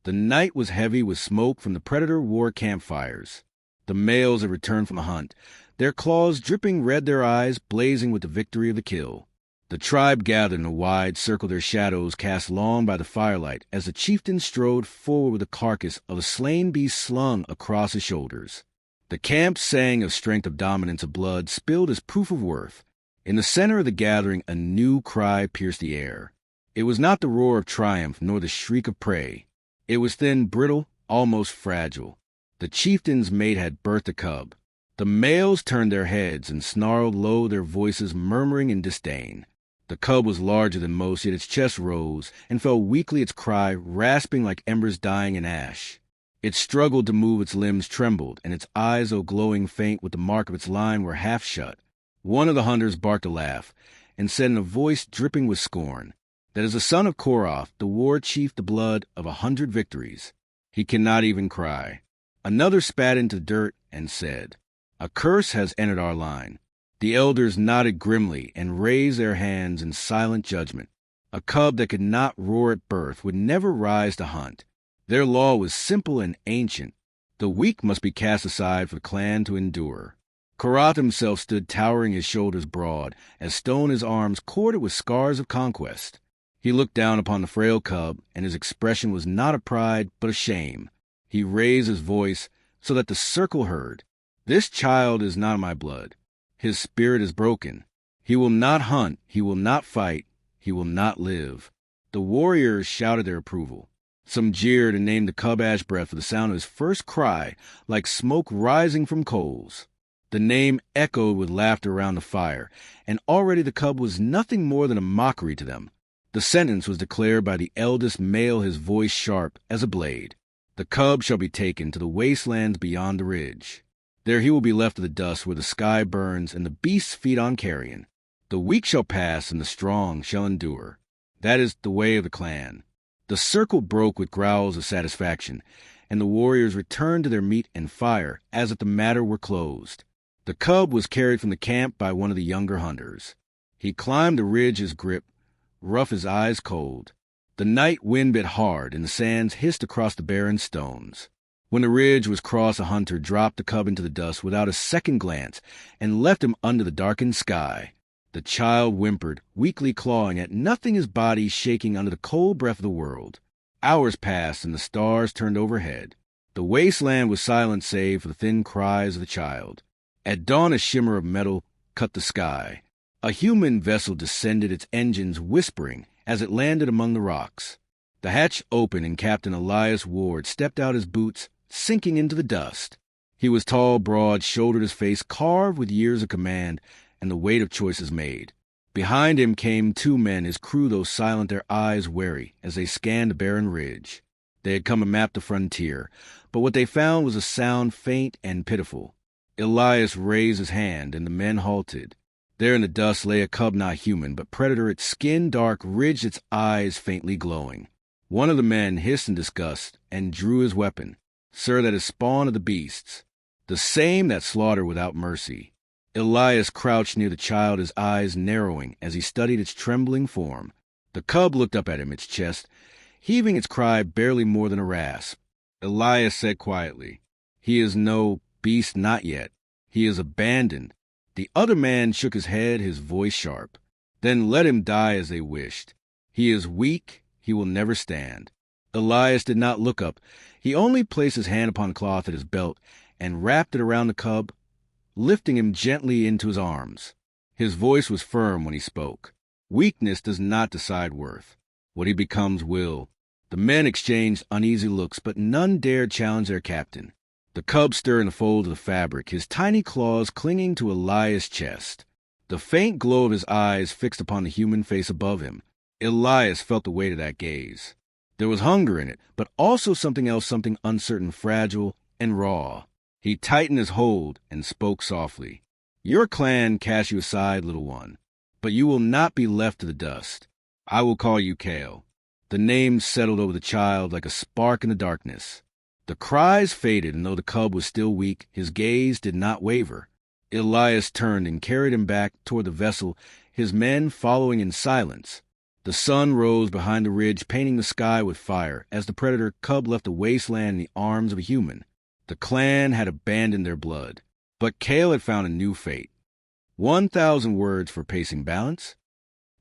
The night was heavy with smoke from the predator war campfires. The males had returned from the hunt, their claws dripping red, their eyes blazing with the victory of the kill. The tribe gathered in a wide circle, their shadows cast long by the firelight, as the chieftain strode forward with the carcass of a slain beast slung across his shoulders. The camp sang of strength, of dominance, of blood spilled as proof of worth. In the center of the gathering, a new cry pierced the air. It was not the roar of triumph, nor the shriek of prey. It was thin, brittle, almost fragile. The chieftain's mate had birthed a cub. The males turned their heads and snarled low, their voices murmuring in disdain. The cub was larger than most, yet its chest rose and fell weakly, its cry rasping like embers dying in ash. It struggled to move, its limbs trembled, and its eyes, though glowing faint with the mark of its line, were half shut. One of the hunters barked a laugh, and said in a voice dripping with scorn, "That is the son of Koroth, the war chief, the blood of 100 victories. He cannot even cry." Another spat into the dirt and said, "A curse has entered our line." The elders nodded grimly and raised their hands in silent judgment. A cub that could not roar at birth would never rise to hunt. Their law was simple and ancient. The weak must be cast aside for the clan to endure. Koroth himself stood towering, his shoulders broad, as stone his arms corded with scars of conquest. He looked down upon the frail cub, and his expression was not of pride, but of shame. He raised his voice so that the circle heard. "This child is not of my blood. His spirit is broken. He will not hunt, he will not fight, he will not live." The warriors shouted their approval. Some jeered and named the cub Ash Breath for the sound of his first cry, like smoke rising from coals. The name echoed with laughter around the fire, and already the cub was nothing more than a mockery to them. The sentence was declared by the eldest male, his voice sharp as a blade. "The cub shall be taken to the wastelands beyond the ridge. There he will be left to the dust where the sky burns and the beasts feed on carrion. The weak shall pass and the strong shall endure. That is the way of the clan." The circle broke with growls of satisfaction, and the warriors returned to their meat and fire as if the matter were closed. The cub was carried from the camp by one of the younger hunters. He climbed the ridge, his grip rough, his eyes cold. The night wind bit hard, and the sands hissed across the barren stones. When the ridge was crossed, a hunter dropped the cub into the dust without a second glance and left him under the darkened sky. The child whimpered, weakly clawing at nothing, his body shaking under the cold breath of the world. Hours passed, and the stars turned overhead. The wasteland was silent save for the thin cries of the child. At dawn, a shimmer of metal cut the sky. A human vessel descended, its engines whispering as it landed among the rocks. The hatch opened, and Captain Elias Ward stepped out, his boots sinking into the dust. He was tall, broad-shouldered, his face carved with years of command and the weight of choices made. Behind him came 2 men, his crew, though silent, their eyes wary as they scanned the barren ridge. They had come to map the frontier, but what they found was a sound faint and pitiful. Elias raised his hand, and the men halted. There in the dust lay a cub, not human, but predator, its skin dark, ridged, its eyes faintly glowing. One of the men hissed in disgust and drew his weapon. "Sir, that is spawn of the beasts, the same that slaughter without mercy." Elias crouched near the child, his eyes narrowing as he studied its trembling form. The cub looked up at him, its chest heaving, its cry barely more than a rasp. Elias said quietly, "He is no beast, not yet. He is abandoned." The other man shook his head, his voice sharp. "Then let him die as they wished. He is weak, he will never stand." Elias did not look up. He only placed his hand upon the cloth at his belt and wrapped it around the cub, lifting him gently into his arms. His voice was firm when he spoke. "Weakness does not decide worth. What he becomes will." The men exchanged uneasy looks, but none dared challenge their captain. The cub stirred in the folds of the fabric, his tiny claws clinging to Elias' chest. The faint glow of his eyes fixed upon the human face above him. Elias felt the weight of that gaze. There was hunger in it, but also something else, something uncertain, fragile, and raw. He tightened his hold and spoke softly. "Your clan cast you aside, little one, but you will not be left to the dust. I will call you Kale." The name settled over the child like a spark in the darkness. The cries faded, and though the cub was still weak, his gaze did not waver. Elias turned and carried him back toward the vessel, his men following in silence. The sun rose behind the ridge, painting the sky with fire, as the predator cub left a wasteland in the arms of a human. The clan had abandoned their blood, but Kale had found a new fate. 1,000 words for pacing balance.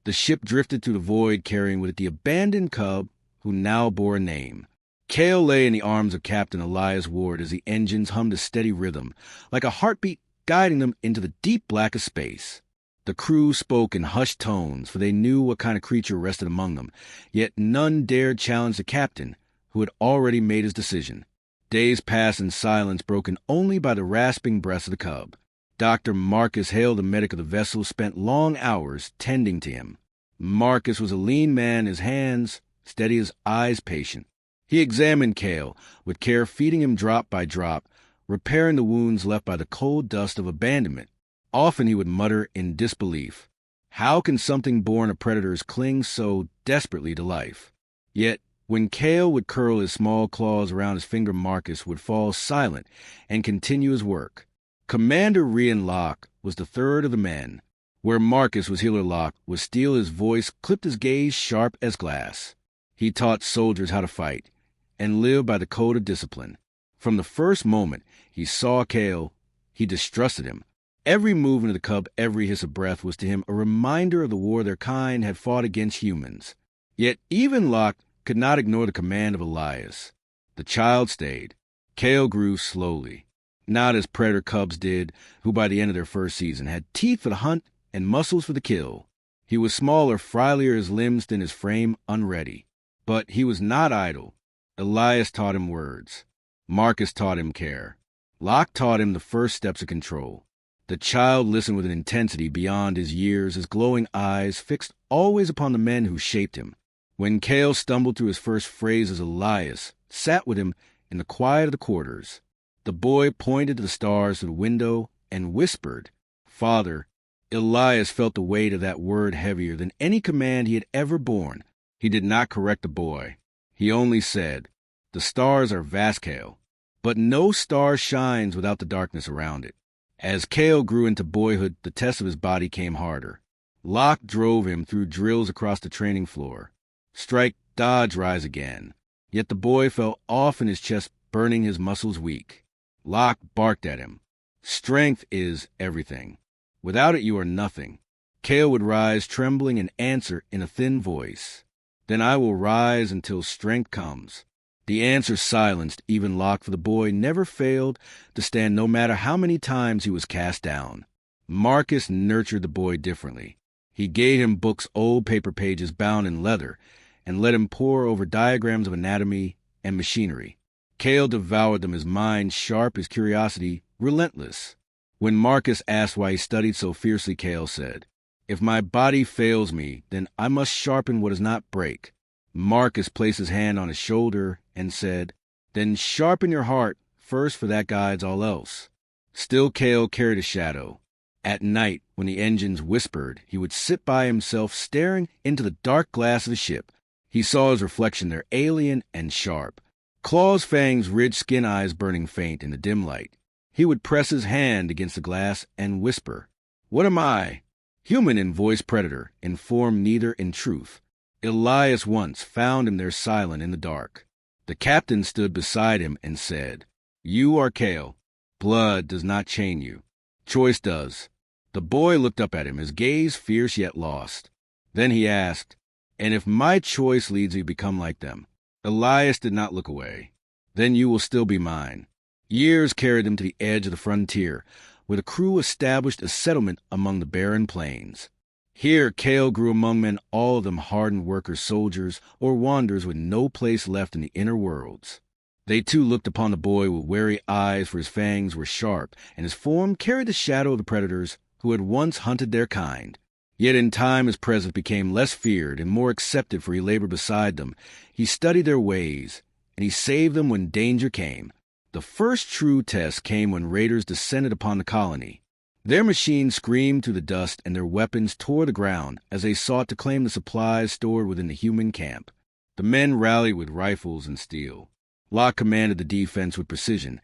The ship drifted through the void, carrying with it the abandoned cub, who now bore a name. Kale lay in the arms of Captain Elias Ward as the engines hummed a steady rhythm, like a heartbeat guiding them into the deep black of space. The crew spoke in hushed tones, for they knew what kind of creature rested among them, yet none dared challenge the captain, who had already made his decision. Days passed in silence, broken only by the rasping breaths of the cub. Dr. Marcus Hale, the medic of the vessel, spent long hours tending to him. Marcus was a lean man, his hands steady, his eyes patient. He examined Kale, with care feeding him drop by drop, repairing the wounds left by the cold dust of abandonment. Often he would mutter in disbelief, "How can something born of predators cling so desperately to life?" Yet, when Kale would curl his small claws around his finger, Marcus would fall silent and continue his work. Commander Rian Locke was the third of the men. Where Marcus was Healer, Locke was steel, his voice clipped, his gaze sharp as glass. He taught soldiers how to fight and live by the code of discipline. From the first moment he saw Kale, he distrusted him. Every movement of the cub, every hiss of breath was to him a reminder of the war their kind had fought against humans. Yet even Locke could not ignore the command of Elias. The child stayed. Kale grew slowly, not as predator cubs did, who by the end of their first season had teeth for the hunt and muscles for the kill. He was smaller, frielier, his limbs thin, his frame unready. But he was not idle. Elias taught him words. Marcus taught him care. Locke taught him the first steps of control. The child listened with an intensity beyond his years, his glowing eyes fixed always upon the men who shaped him. When Kale stumbled through his first phrases, Elias sat with him in the quiet of the quarters. The boy pointed to the stars through the window and whispered, "Father." Elias felt the weight of that word heavier than any command he had ever borne. He did not correct the boy. He only said, "The stars are vast, Kale, but no star shines without the darkness around it." As Kale grew into boyhood, the test of his body came harder. Locke drove him through drills across the training floor. Strike, dodge, rise again. Yet the boy fell off in his chest, burning his muscles weak. Locke barked at him. "Strength is everything. Without it you are nothing." Kale would rise, trembling, and answer in a thin voice, "Then I will rise until strength comes." The answer silenced even Locke, for the boy never failed to stand no matter how many times he was cast down. Marcus nurtured the boy differently. He gave him books, old paper pages bound in leather, and let him pore over diagrams of anatomy and machinery. Kale devoured them, his mind sharp, his curiosity relentless. When Marcus asked why he studied so fiercely, Kale said, "If my body fails me, then I must sharpen what does not break." Marcus placed his hand on his shoulder and said, "Then sharpen your heart first, for that guides all else." Still Kale carried a shadow. At night, when the engines whispered, he would sit by himself, staring into the dark glass of the ship. He saw his reflection there, alien and sharp. Claws, fangs, ridged skin, eyes burning faint in the dim light. He would press his hand against the glass and whisper, "What am I? Human in voice, predator, in form neither, in truth." Elias once found him there silent in the dark. The captain stood beside him and said, "You are Kale. Blood does not chain you. Choice does." The boy looked up at him, his gaze fierce yet lost. Then he asked, "And if my choice leads you to become like them?" Elias did not look away. "Then you will still be mine." Years carried them to the edge of the frontier, where the crew established a settlement among the barren plains. Here Kale grew among men, all of them hardened workers, soldiers, or wanderers with no place left in the inner worlds. They too looked upon the boy with wary eyes, for his fangs were sharp, and his form carried the shadow of the predators who had once hunted their kind. Yet in time his presence became less feared and more accepted, for he labored beside them. He studied their ways, and he saved them when danger came. The first true test came when raiders descended upon the colony. Their machines screamed through the dust, and their weapons tore the ground as they sought to claim the supplies stored within the human camp. The men rallied with rifles and steel. Locke commanded the defense with precision,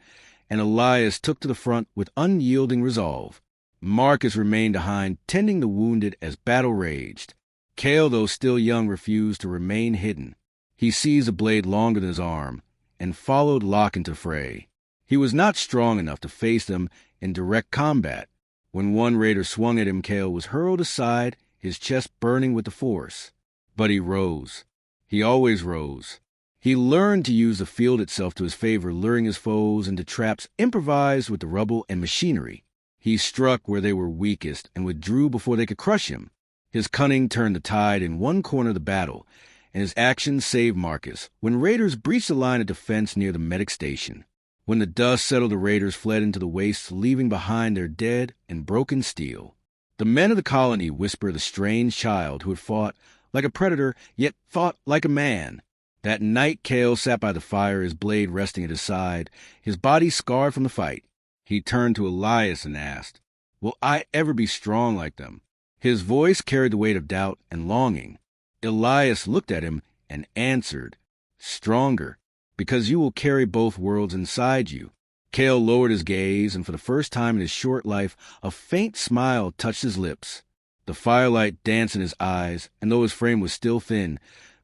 and Elias took to the front with unyielding resolve. Marcus remained behind, tending the wounded as battle raged. Kale, though still young, refused to remain hidden. He seized a blade longer than his arm and followed Locke into the fray. He was not strong enough to face them in direct combat. When one raider swung at him, Kale was hurled aside, his chest burning with the force. But he rose. He always rose. He learned to use the field itself to his favor, luring his foes into traps improvised with the rubble and machinery. He struck where they were weakest and withdrew before they could crush him. His cunning turned the tide in one corner of the battle, and his actions saved Marcus when raiders breached the line of defense near the medic station. When the dust settled, the raiders fled into the wastes, leaving behind their dead and broken steel. The men of the colony whispered the strange child who had fought like a predator, yet fought like a man. That night, Kale sat by the fire, his blade resting at his side, his body scarred from the fight. He turned to Elias and asked, "Will I ever be strong like them?" His voice carried the weight of doubt and longing. Elias looked at him and answered, "Stronger, because you will carry both worlds inside you." Kale lowered his gaze, and for the first time in his short life, a faint smile touched his lips. The firelight danced in his eyes, and though his frame was still thin,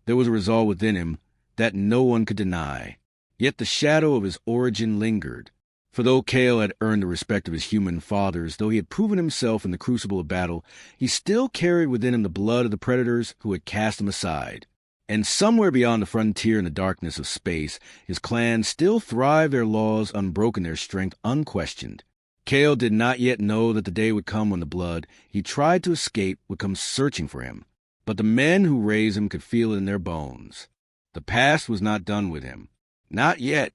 there was a resolve within him that no one could deny. Yet the shadow of his origin lingered. For though Kale had earned the respect of his human fathers, though he had proven himself in the crucible of battle, he still carried within him the blood of the predators who had cast him aside. And somewhere beyond the frontier in the darkness of space, his clan still thrived, their laws unbroken, their strength unquestioned. Kale did not yet know that the day would come when the blood he tried to escape would come searching for him. But the men who raised him could feel it in their bones. The past was not done with him. Not yet.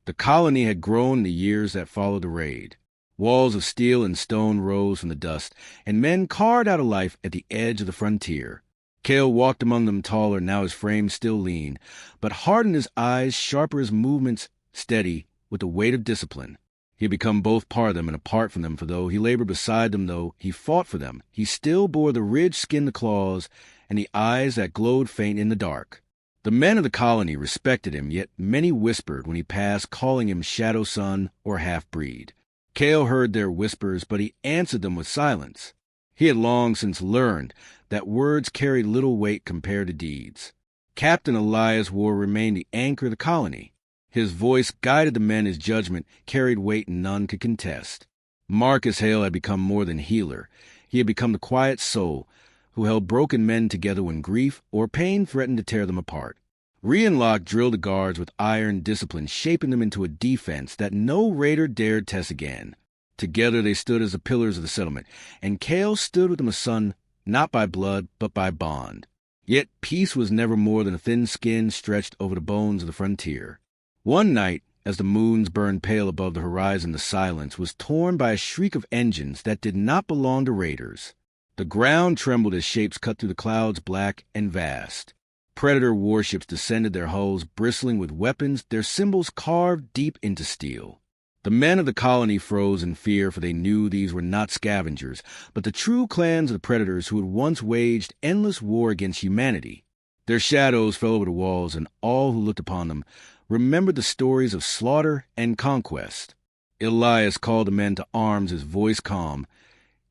The colony had grown in the years that followed the raid. Walls of steel and stone rose from the dust, and men carved out a life at the edge of the frontier. Kale walked among them taller, now his frame still lean, but hardened, his eyes sharper, his movements steady with the weight of discipline. He had become both part of them and apart from them, for though he labored beside them, though he fought for them, he still bore the ridged skin, the claws, and the eyes that glowed faint in the dark. The men of the colony respected him, yet many whispered when he passed, calling him Shadow Son or half-breed. Kale heard their whispers, but he answered them with silence. He had long since learned that words carried little weight compared to deeds. Captain Elias War remained the anchor of the colony. His voice guided the men, his judgment carried weight none could contest. Marcus Hale had become more than healer. He had become the quiet soul who held broken men together when grief or pain threatened to tear them apart. Rhea and Locke drilled the guards with iron discipline, shaping them into a defense that no raider dared test again. Together they stood as the pillars of the settlement, and Kale stood with them a son, not by blood, but by bond. Yet peace was never more than a thin skin stretched over the bones of the frontier. One night, as the moons burned pale above the horizon, the silence was torn by a shriek of engines that did not belong to raiders. The ground trembled as shapes cut through the clouds, black and vast. Predator warships descended, their hulls bristling with weapons, their symbols carved deep into steel. The men of the colony froze in fear, for they knew these were not scavengers, but the true clans of the predators who had once waged endless war against humanity. Their shadows fell over the walls, and all who looked upon them remembered the stories of slaughter and conquest. Elias called the men to arms, his voice calm,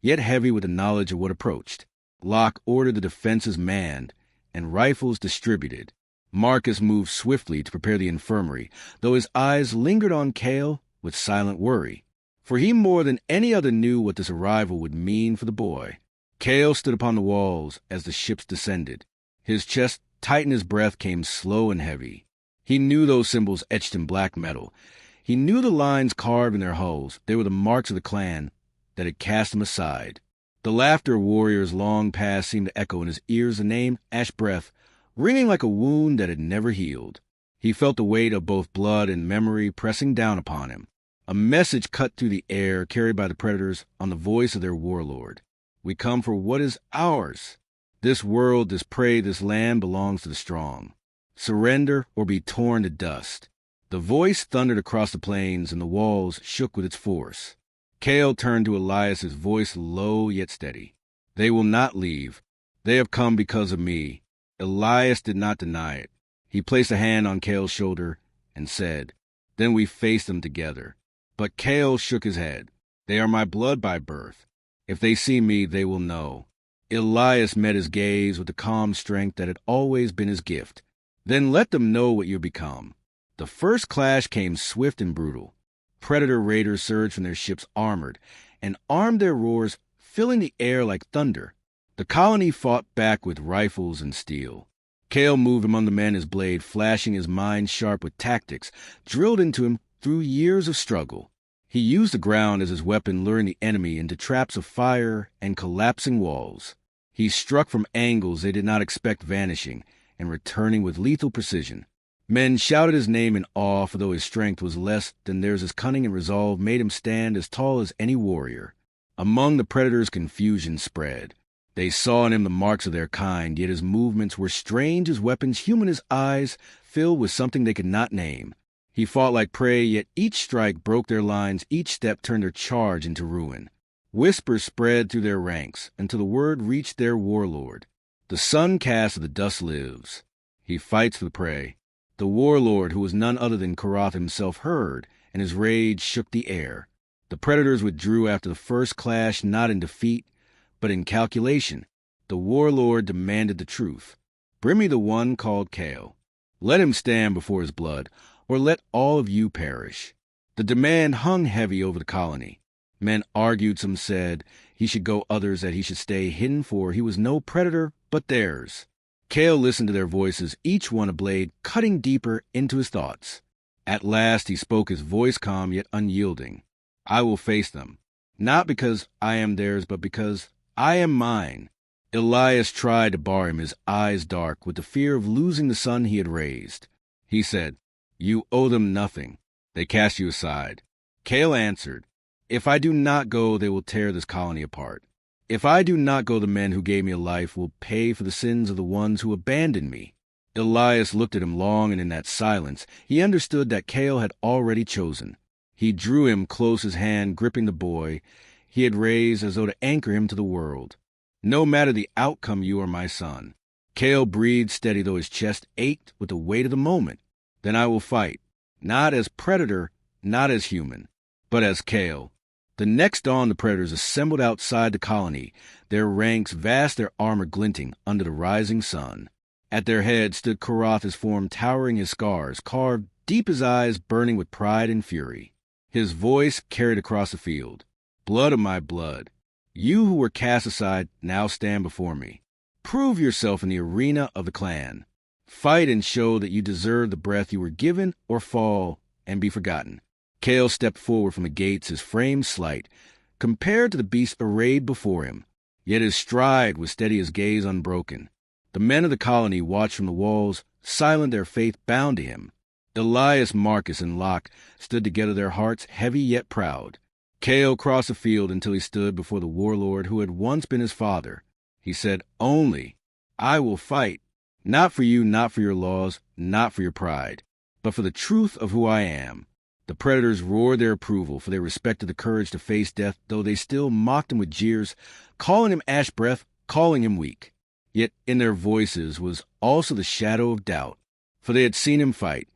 yet heavy with the knowledge of what approached. Locke ordered the defenses manned and rifles distributed. Marcus moved swiftly to prepare the infirmary, though his eyes lingered on Kale with silent worry, for he more than any other knew what this arrival would mean for the boy. Kale stood upon the walls as the ships descended. His chest tightened, his breath came slow and heavy. He knew those symbols etched in black metal. He knew the lines carved in their hulls. They were the marks of the clan that had cast him aside. The laughter of warriors long past seemed to echo in his ears, the name, ash breath, ringing like a wound that had never healed. He felt the weight of both blood and memory pressing down upon him. A message cut through the air, carried by the predators on the voice of their warlord. We come for what is ours. This world, this prey, this land belongs to the strong. Surrender or be torn to dust. The voice thundered across the plains, and the walls shook with its force. Kale turned to Elias, his voice low yet steady. They will not leave. They have come because of me. Elias did not deny it. He placed a hand on Kale's shoulder and said, "Then we face them together." But Kale shook his head. "They are my blood by birth. If they see me, they will know." Elias met his gaze with the calm strength that had always been his gift. Then let them know what you become. The first clash came swift and brutal. Predator raiders surged from their ships armored, and armed their roars, filling the air like thunder. The colony fought back with rifles and steel. Kale moved among the men, his blade flashing, his mind sharp with tactics, drilled into him through years of struggle. He used the ground as his weapon, luring the enemy into traps of fire and collapsing walls. He struck from angles they did not expect, vanishing and returning with lethal precision. Men shouted his name in awe, for though his strength was less than theirs, his cunning and resolve made him stand as tall as any warrior. Among the predators, confusion spread. They saw in him the marks of their kind, yet his movements were strange as weapons, human as eyes, filled with something they could not name. He fought like prey, yet each strike broke their lines, each step turned their charge into ruin. Whispers spread through their ranks, until the word reached their warlord. The sun cast of the dust lives. He fights for the prey. The warlord, who was none other than Korath himself, heard, and his rage shook the air. The predators withdrew after the first clash, not in defeat, but in calculation. The warlord demanded the truth. Bring me the one called Kale. Let him stand before his blood, or let all of you perish. The demand hung heavy over the colony. Men argued, some said he should go, others that he should stay hidden, for he was no predator but theirs. Kale listened to their voices, each one a blade cutting deeper into his thoughts. At last he spoke, his voice calm yet unyielding. I will face them, not because I am theirs, but because I am mine. Elias tried to bar him, his eyes dark with the fear of losing the son he had raised. He said, You owe them nothing. They cast you aside. Kale answered, If I do not go, they will tear this colony apart. If I do not go, the men who gave me a life will pay for the sins of the ones who abandoned me. Elias looked at him long, and in that silence he understood that Kale had already chosen. He drew him close, his hand gripping the boy he had raised as though to anchor him to the world. No matter the outcome, you are my son. Kale breathed steady, though his chest ached with the weight of the moment. Then I will fight, not as predator, not as human, but as Kale. The next dawn the predators assembled outside the colony, their ranks vast, their armor glinting under the rising sun. At their head stood Korath, his form towering, his scars carved deep, his eyes burning with pride and fury. His voice carried across the field. Blood of my blood, you who were cast aside now stand before me. Prove yourself in the arena of the clan. Fight and show that you deserve the breath you were given, or fall and be forgotten. Kale stepped forward from the gates, his frame slight, compared to the beast arrayed before him. Yet his stride was steady, his gaze unbroken. The men of the colony watched from the walls, silent, their faith bound to him. Elias, Marcus, and Locke stood together, their hearts heavy yet proud. Kale crossed the field until he stood before the warlord who had once been his father. He said, Only I will fight, not for you, not for your laws, not for your pride, but for the truth of who I am. The predators roared their approval, for they respected the courage to face death, though they still mocked him with jeers, calling him ash breath, calling him weak. Yet in their voices was also the shadow of doubt, for they had seen him fight,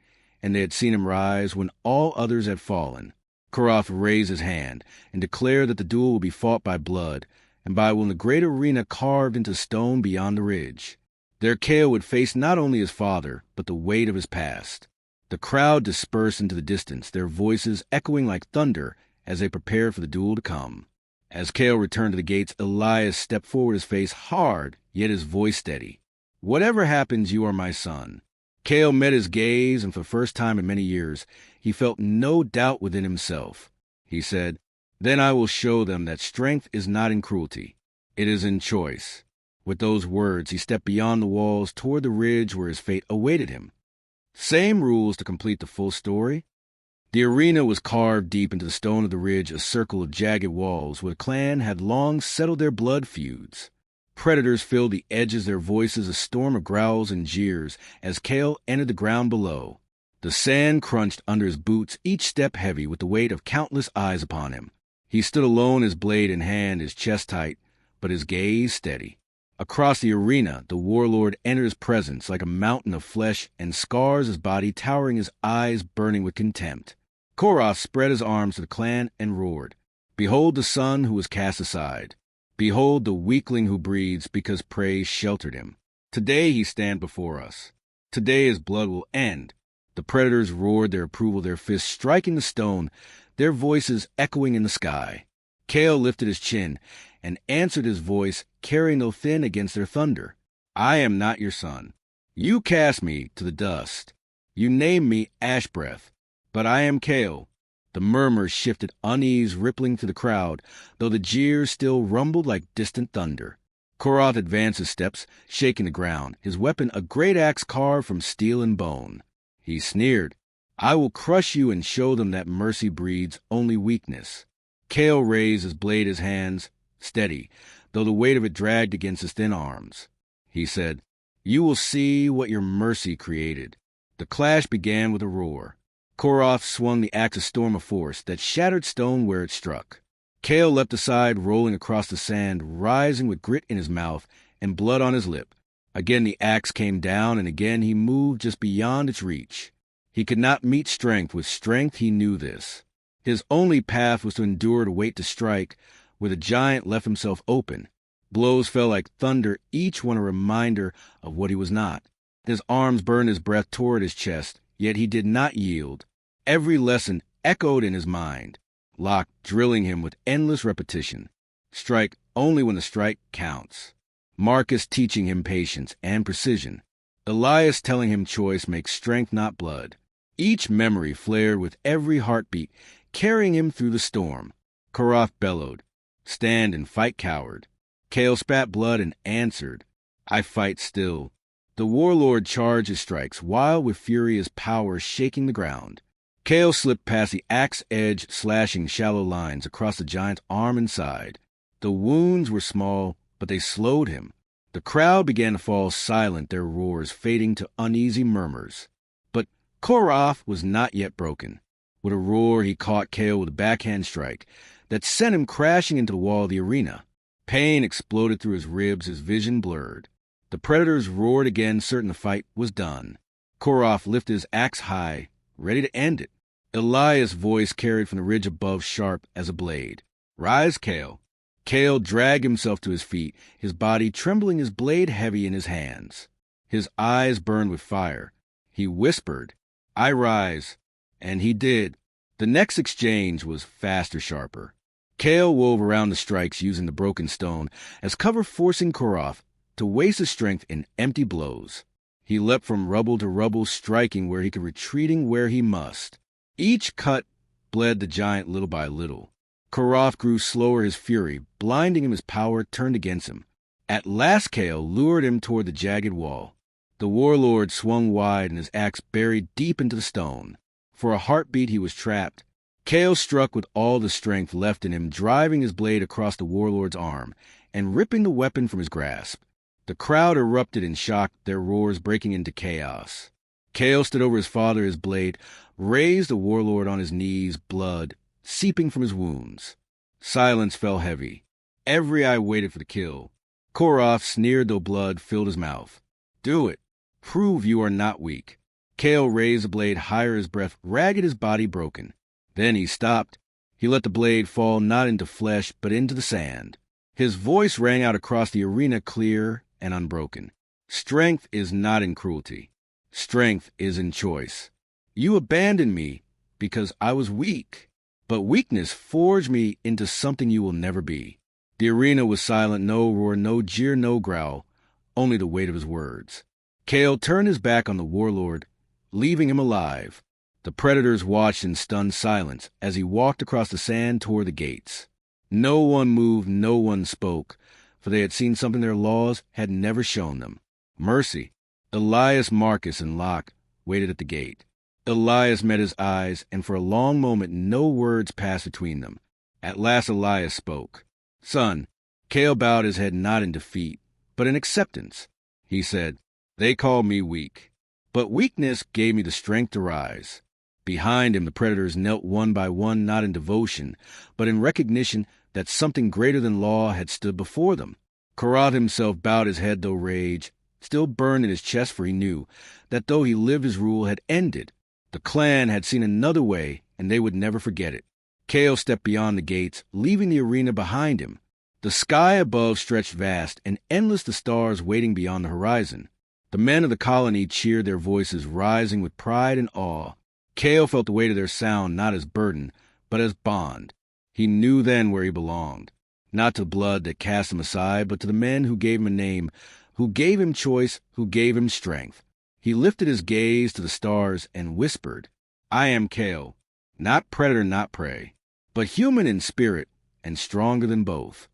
and they had seen him rise when all others had fallen. Korath raised his hand and declared that the duel would be fought by blood, and by will in the great arena carved into stone beyond the ridge. There Kale would face not only his father, but the weight of his past. The crowd dispersed into the distance, their voices echoing like thunder as they prepared for the duel to come. As Kale returned to the gates, Elias stepped forward, his face hard, yet his voice steady. Whatever happens, you are my son. Kale met his gaze, and for the first time in many years, he felt no doubt within himself. He said, Then I will show them that strength is not in cruelty. It is in choice. With those words, he stepped beyond the walls toward the ridge where his fate awaited him. Same rules to complete the full story. The arena was carved deep into the stone of the ridge, a circle of jagged walls where the clan had long settled their blood feuds. Predators filled the edges, their voices a storm of growls and jeers as Kale entered the ground below. The sand crunched under his boots, each step heavy with the weight of countless eyes upon him. He stood alone, his blade in hand, his chest tight, but his gaze steady. Across the arena, the warlord entered his presence like a mountain of flesh and scars, his body towering, his eyes burning with contempt. Korath spread his arms to the clan and roared, Behold the son who was cast aside. Behold the weakling who breathes because prey sheltered him. Today he stands before us. Today his blood will end. The predators roared their approval, their fists striking the stone, their voices echoing in the sky. Kale lifted his chin and answered his voice, carrying no fin against their thunder. I am not your son. You cast me to the dust. You named me Ash Breath, but I am Kale. The murmurs shifted, unease rippling through the crowd, though the jeers still rumbled like distant thunder. Koroth advanced his steps, shaking the ground, his weapon a great axe carved from steel and bone. He sneered, I will crush you and show them that mercy breeds only weakness. Kale raised his blade, his hands steady, though the weight of it dragged against his thin arms. He said, You will see what your mercy created. The clash began with a roar. Koroth swung the axe, a storm of force that shattered stone where it struck. Kale leapt aside, rolling across the sand, rising with grit in his mouth and blood on his lip. Again the axe came down, and again he moved just beyond its reach. He could not meet strength with strength, he knew this. His only path was to endure to wait to strike, where the giant left himself open. Blows fell like thunder, each one a reminder of what he was not. His arms burned, his breath tore at his chest, yet he did not yield. Every lesson echoed in his mind, Locke drilling him with endless repetition. Strike only when the strike counts. Marcus teaching him patience and precision. Elias telling him choice makes strength, not blood. Each memory flared with every heartbeat, carrying him through the storm. Koroth bellowed, Stand and fight, coward. Kale spat blood and answered, I fight still. The warlord charged his strikes, wild with fury, his power shaking the ground. Kale slipped past the axe edge, slashing shallow lines across the giant's arm and side. The wounds were small, but they slowed him. The crowd began to fall silent, their roars fading to uneasy murmurs. But Koroth was not yet broken. With a roar, he caught Kale with a backhand strike that sent him crashing into the wall of the arena. Pain exploded through his ribs, his vision blurred. The predators roared again, certain the fight was done. Koroth lifted his axe high, ready to end it. Elias' voice carried from the ridge above, sharp as a blade. Rise, Kale. Kale dragged himself to his feet, his body trembling, his blade heavy in his hands. His eyes burned with fire. He whispered, I rise. And he did. The next exchange was faster, sharper. Kale wove around the strikes using the broken stone as cover, forcing Koroth to waste his strength in empty blows. He leapt from rubble to rubble, striking where he could, retreating where he must. Each cut bled the giant little by little. Koroth grew slower, his fury, blinding him, his power turned against him. At last Kale lured him toward the jagged wall. The warlord swung wide and his axe buried deep into the stone. For a heartbeat he was trapped. Kale struck with all the strength left in him, driving his blade across the warlord's arm and ripping the weapon from his grasp. The crowd erupted in shock, their roars breaking into chaos. Kale stood over his father, his blade raised, the warlord on his knees, blood seeping from his wounds. Silence fell heavy. Every eye waited for the kill. Koroth sneered, though blood filled his mouth. Do it. Prove you are not weak. Kale raised the blade higher, his breath ragged, his body broken. Then he stopped. He let the blade fall not into flesh, but into the sand. His voice rang out across the arena, clear and unbroken. Strength is not in cruelty. Strength is in choice. You abandoned me because I was weak, but weakness forged me into something you will never be. The arena was silent, no roar, no jeer, no growl, only the weight of his words. Kale turned his back on the warlord, leaving him alive. The predators watched in stunned silence as he walked across the sand toward the gates. No one moved, no one spoke, for they had seen something their laws had never shown them. Mercy. Elias, Marcus, and Locke waited at the gate. Elias met his eyes, and for a long moment no words passed between them. At last Elias spoke. Son, Kale bowed his head not in defeat, but in acceptance. He said, They called me weak, but weakness gave me the strength to rise. Behind him the predators knelt one by one, not in devotion, but in recognition that something greater than law had stood before them. Koroth himself bowed his head, though rage still burned in his chest, for he knew that though he lived, his rule had ended. The clan had seen another way, and they would never forget it. Kale stepped beyond the gates, leaving the arena behind him. The sky above stretched vast, and endless the stars waiting beyond the horizon. The men of the colony cheered, their voices rising with pride and awe. Kale felt the weight of their sound not as burden, but as bond. He knew then where he belonged, not to blood that cast him aside, but to the men who gave him a name, who gave him choice, who gave him strength. He lifted his gaze to the stars and whispered, I am Kale, not predator, not prey, but human in spirit and stronger than both.